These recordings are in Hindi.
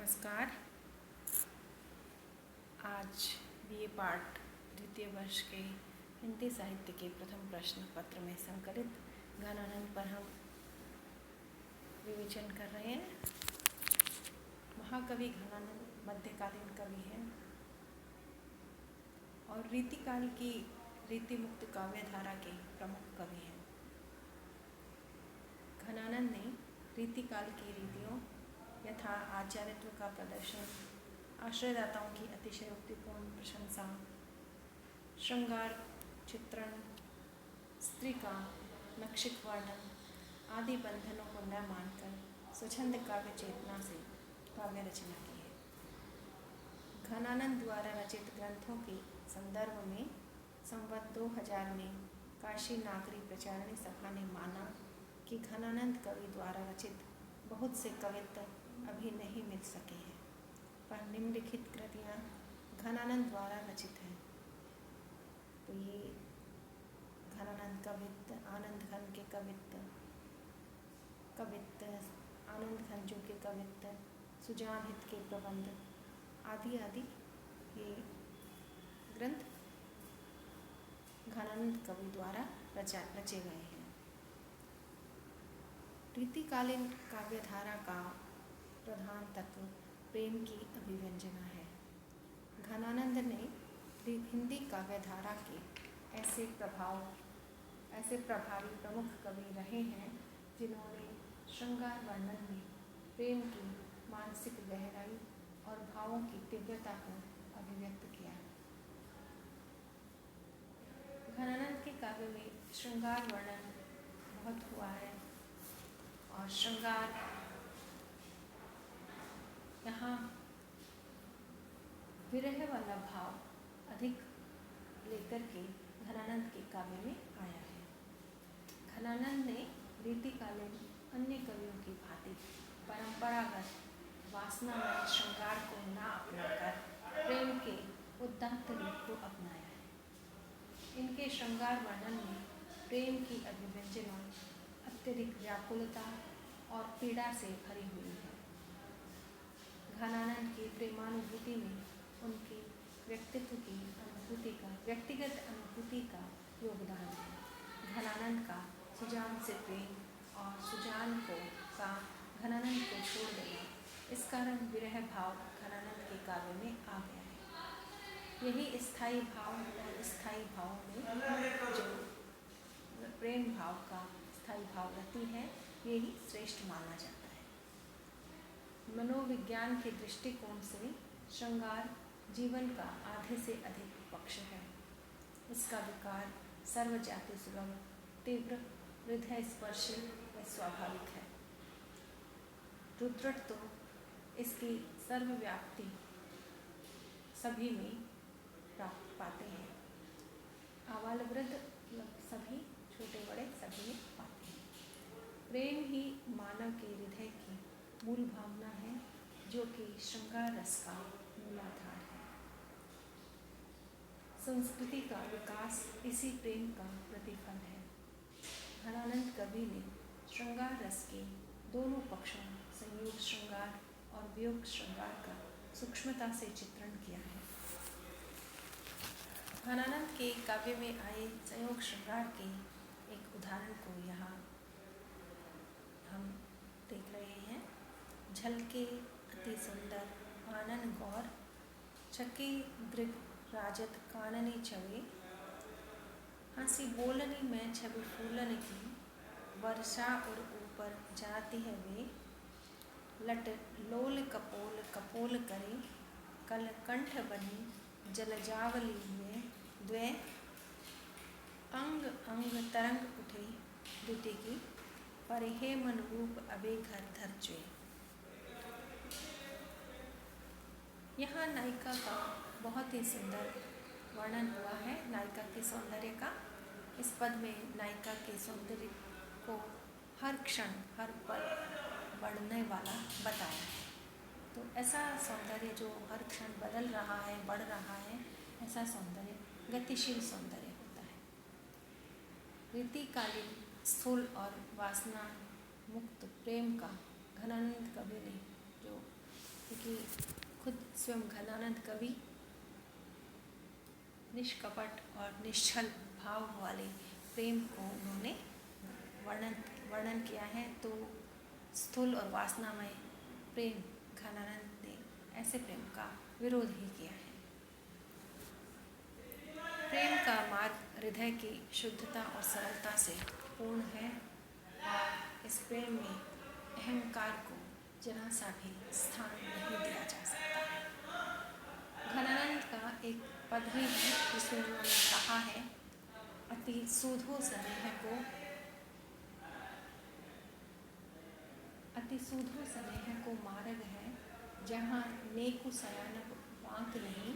नमस्कार। आज बीए पार्ट द्वितीय वर्ष के हिंदी साहित्य के प्रथम प्रश्न पत्र में संकलित घनानंद पर हम विवेचन कर रहे हैं। महाकवि घनानंद मध्यकालीन कवि हैं और रीतिकाल की रीतिमुक्त काव्य धारा के प्रमुख कवि हैं। घनानंद ने रीतिकाल की रीतियों यथा आचार्यत्व का प्रदर्शन, आश्रयदाताओं की अतिशयोक्तिपूर्ण प्रशंसा, श्रृंगार चित्रण, स्त्री का नक्षिक वर्णन आदि बंधनों को न मानकर स्वच्छंद काव्य चेतना से काव्य रचना की है। घनानंद द्वारा रचित ग्रंथों के संदर्भ में संवत 2000 में काशी नागरी प्रचारणी सभा ने माना कि घनानंद कवि द्वारा रचित बहुत से कवित्व अभी नहीं मिल सके हैं, पर निम्नलिखित कृतियाँ घनानंद द्वारा रचित हैं। तो ये घनानंद कवित्व, आनंद घन के कवित्व, आनंद घन जो के कवित्व, सुजान हित के प्रबंध आदि आदि ये ग्रंथ घनानंद कवि द्वारा रचे गए हैं। रीतिकालीन काव्यधारा का प्रधान तत्व प्रेम की अभिव्यंजना है। घनानंद ने हिंदी काव्यधारा के ऐसे प्रभावी प्रमुख कवि रहे हैं जिन्होंने श्रृंगार वर्णन में प्रेम की मानसिक गहराई और भावों की तीव्रता को अभिव्यक्त किया। घनानंद के काव्य में श्रृंगार वर्णन बहुत हुआ है और श्रृंगार यहाँ विरह वाला भाव अधिक लेकर के घनानंद के काव्य में आया है। घनानंद ने रीतिकालीन अन्य कवियों की भांति परंपरागत वासनामय श्रृंगार को न अपनाकर प्रेम के उदात्त रूप को अपनाया है। इनके श्रृंगार वर्णन में प्रेम की अभिव्यंजना अत्यधिक व्याकुलता और पीड़ा से भरी हुई है। घनानंद की प्रेमानुभूति में उनके व्यक्तिगत अनुभूति का योगदान है। घनानंद का सुजान से प्रेम और सुजान का घनानंद को छोड़ देना, इस कारण विरह भाव घनानंद के काव्य में आ गया है। यही स्थायी भाव और स्थायी भाव में जो प्रेम भाव का स्थायी भाव रहती है, यही श्रेष्ठ माना जाता है। मनोविज्ञान के दृष्टिकोण से श्रृंगार जीवन का आधे से अधिक पक्ष है। इसका विकार सर्वजाति सुलभ, तीव्र, हृदय स्पर्शी व स्वाभाविक है। रुद्रट तो इसकी सर्वव्याप्ति सभी में प्राप्त पाते हैं। आबाल वृद्ध सभी, छोटे बड़े सभी में पाते हैं। प्रेम ही मानव के हृदय की मूल भावना है, जो कि श्रृंगार रस का मूलाधार है। संस्कृति का विकास इसी प्रेम का प्रतिफल है। घनानंद कवि ने श्रृंगार रस के दोनों पक्षों, संयोग श्रृंगार और वियोग श्रृंगार का सूक्ष्मता से चित्रण किया है। घनानंद के काव्य में आए संयोग श्रृंगार के एक उदाहरण को यहाँ हम देख रहे हैं। झलके अति सुंदर आनन गौर, छके दृग राजत कानने छवे, हंसी बोलनी में छवि फूलन की, वर्षा और ऊपर जाती है वे, लट लोल कपोल कपोल करे, कल कंठ बनी जल जावली में, द्वे अंग अंग तरंग उठे दुति की, परिहे मन रूप अबे घर धर चुए। यहाँ नायिका का बहुत ही सुंदर वर्णन हुआ है, नायिका के सौंदर्य का। इस पद में नायिका के सौंदर्य को हर क्षण हर पल बढ़ने वाला बताया है। तो ऐसा सौंदर्य जो हर क्षण बदल रहा है, बढ़ रहा है, ऐसा सौंदर्य गतिशील सौंदर्य होता है। रीतिकालीन स्थूल और वासना मुक्त प्रेम का घनानंद कवि ने जो, क्योंकि कि खुद स्वयं घनानंद कवि निष्कपट और निश्चल भाव वाले प्रेम को उन्होंने वर्णन किया है। तो स्थूल और वासनामय प्रेम घनानंद ने ऐसे प्रेम का विरोध ही किया है। प्रेम का मार्ग हृदय की शुद्धता और सरलता से पूर्ण है और इस प्रेम में अहंकार को जरा सा भी स्थान नहीं दिया जा सकता है। घनानंद का एक पद भी है जिसमें उन्होंने कहा है, अति सूधो स्नेह को मार्ग है, जहाँ नेकु सयान बांक नहीं,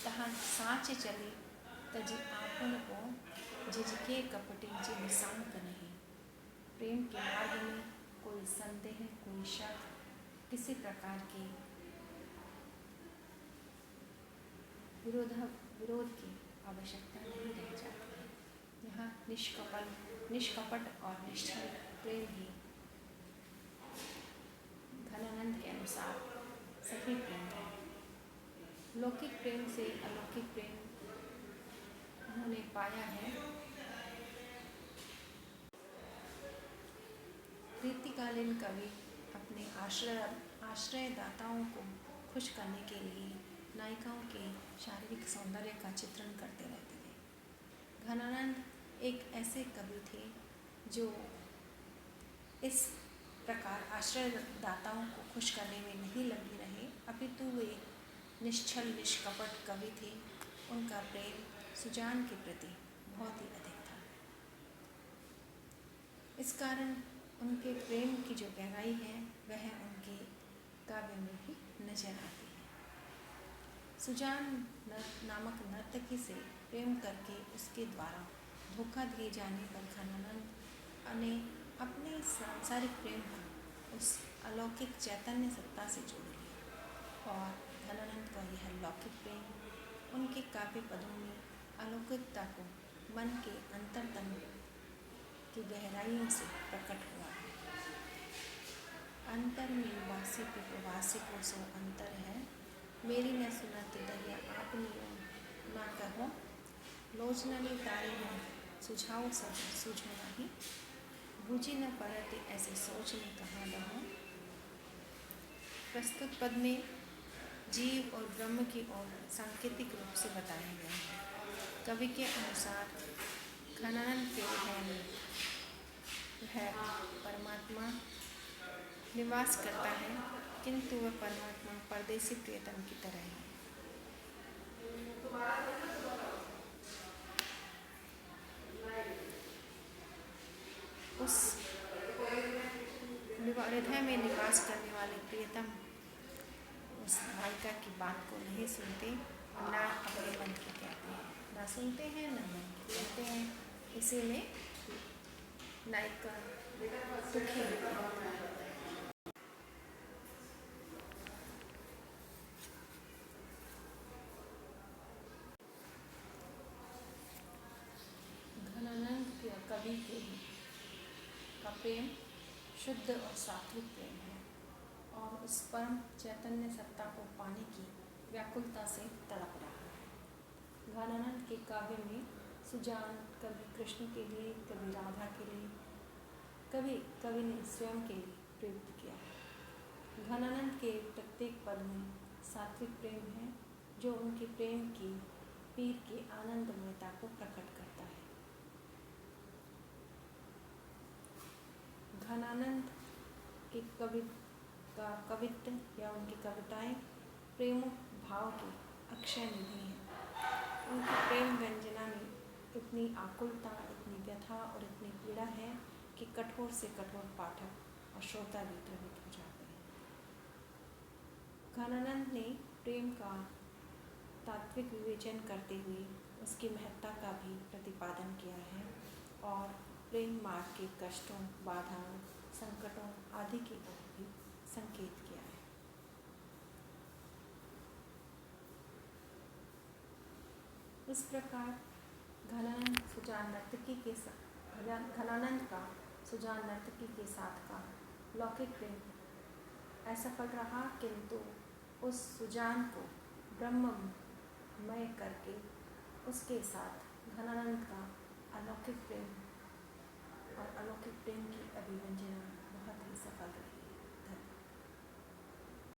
तहाँ साँच चले तजी आपन को, जिजके कपटी जिन सांक नहीं। प्रेम के मार्ग में कोई संदेह, कोई शक, किसी प्रकार की विरोध की आवश्यकता नहीं रह जाती है। यहाँ निष्कपट और निश्चल प्रेम ही घनानंद के अनुसार सही प्रेम है। लौकिक प्रेम से अलौकिक प्रेम उन्होंने पाया है। रीतिकालीन कवि अपने आश्रयदाताओं को खुश करने के लिए नायिकाओं के शारीरिक सौंदर्य का चित्रण करते रहते थे। घनानंद एक ऐसे कवि थे जो इस प्रकार आश्रयदाताओं को खुश करने में नहीं लगे रहे, अपितु वे निश्चल निष्कपट कवि थे। उनका प्रेम सुजान के प्रति बहुत ही अधिक था। इस कारण उनके प्रेम की जो गहराई है वह उनके काव्य में भी नजर आती है। सुजान नामक नर्तकी से प्रेम करके उसके द्वारा धोखा दिए जाने पर घनानंद ने अपने सांसारिक प्रेम को उस अलौकिक चैतन्य सत्ता से जोड़ लिया और घनानंद का यह लौकिक प्रेम उनके काव्य पदों में अलौकिकता को मन के अंतरतम की गहराइयों से प्रकट हुआ है। अंतर में वासी पे प्रवासी को सो अंतर है, मेरी न सुनत दरिया आपनी ना कहो, लोचननी तारे हो सुझाओ सब सूझो नहीं, बूझी न पड़ते ऐसे सोच ने कहा लहो। प्रस्तुत पद में जीव और ब्रह्म की ओर सांकेतिक रूप से बताया गया है। कवि के अनुसार घनानंद के हृदय में वह परमात्मा निवास करता है, किंतु वह परमात्मा परदेसी प्रियतम की तरह है। उस हृदय में निवास करने वाले प्रियतम उस नायिका की बात को नहीं सुनते और ना अपने मन की कहते हैं, ना सुनते हैं ना मन की कहते हैं। इसी में नायिका दुखी होती है। घनानंद कवि का प्रेम शुद्ध और सात्विक प्रेम है और उस परम चैतन्य सत्ता को पाने की व्याकुलता से तड़प रहा है। घनानंद के काव्य में सुजान कभी कृष्ण के लिए, कभी राधा के लिए, कवि ने स्वयं के लिए प्रयुक्त किया है। घनानंद के प्रत्येक पद में सात्विक प्रेम है जो उनके प्रेम की पीर की आनंदमयता को प्रकट करता है। घनानंद के कवित्व या उनकी कविताएं प्रेम भाव की अक्षय निधि हैं। उनकी प्रेम व्यंजना में इतनी आकुलता, इतनी व्यथा और इतनी पीड़ा है कि कठोर से कठोर पाठक और श्रोता भी प्रभावित हो जाते हैं। घनानंद ने प्रेम का तात्विक विवेचन करते हुए उसकी महत्ता का भी प्रतिपादन किया है और प्रेम मार्ग के कष्टों, बाधाओं, संकटों आदि की ओर भी संकेत किया है। इस प्रकार घनानंद का सुजान नर्तकी के साथ का लौकिक प्रेम असफल रहा, किंतु उस सुजान को ब्रह्ममय करके उसके साथ घनानंद का अलौकिक प्रेम और अलौकिक प्रेम की अभिव्यक्ति